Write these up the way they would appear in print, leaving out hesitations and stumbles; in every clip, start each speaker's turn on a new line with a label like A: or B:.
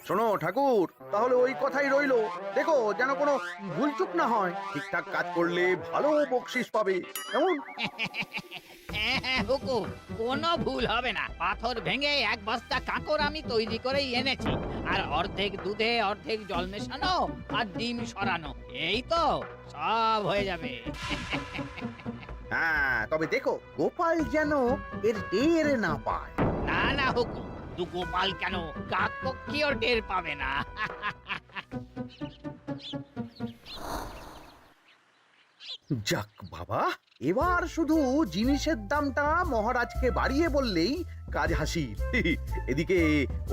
A: শোনো ঠাকুর, তাহলে ওই কথাই রইলো। দেখো যেন কোনো ভুলচুক না হয়। ঠিকঠাক কাজ করলে ভালো বকশিস পাবে, কেমন?
B: হ্যাঁ হুকুম, কোনো ভুল হবে না। পাথর ভেঙে এক বস্তা কাঁকর আমি তৈরি করেই এনেছি, আর অর্ধেক দুধে অর্ধেক জল মেশানো আর ডিম সরানো, এই তো সব হয়ে যাবে।
A: হ্যাঁ, তবে দেখো গোপাল যেন এর টের না পায়।
B: না না হুকুম, দু গোপাল কেন, কাকপক্ষীও টের পাবে না।
A: যাক বাবা, এবার শুধু জিনিসের দামটা মহারাজকে বাড়িয়ে বললেই কাজ হাসির। এদিকে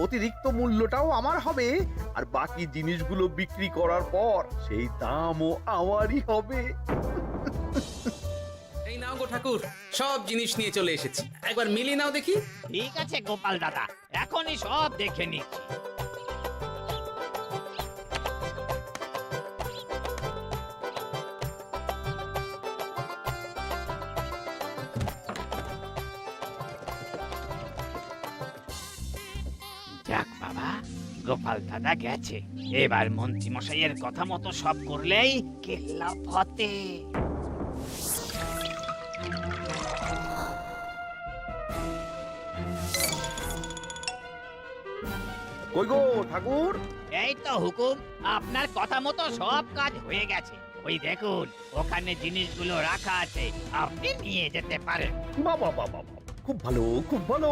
A: অতিরিক্ত মূল্যটাও আমার হবে, আর বাকি জিনিসগুলো বিক্রি করার পর সেই দামও আমারই হবে।
C: এই নাও গো ঠাকুর, সব জিনিস নিয়ে চলে এসেছি, একবার মিলিয়ে নাও দেখি।
B: ঠিক আছে গোপাল দাদা, এখনই সব দেখে নিচ্ছি। যাক বাবা, গোপাল দাদা গেছে। এবার মন্ত্রী মশাইয়ের কথা মতো সব করলেই কেল্লা ফতে।
A: কই গো ঠাকুর?
B: এই তো হুকুম, আপনার কথা মতো সব কাজ হয়ে গেছে। ওই দেখুন, ওখানে জিনিসগুলো রাখা আছে, আপনি নিয়ে যেতে পারেন।
A: বাবা বাবা, খুব ভালো খুব ভালো।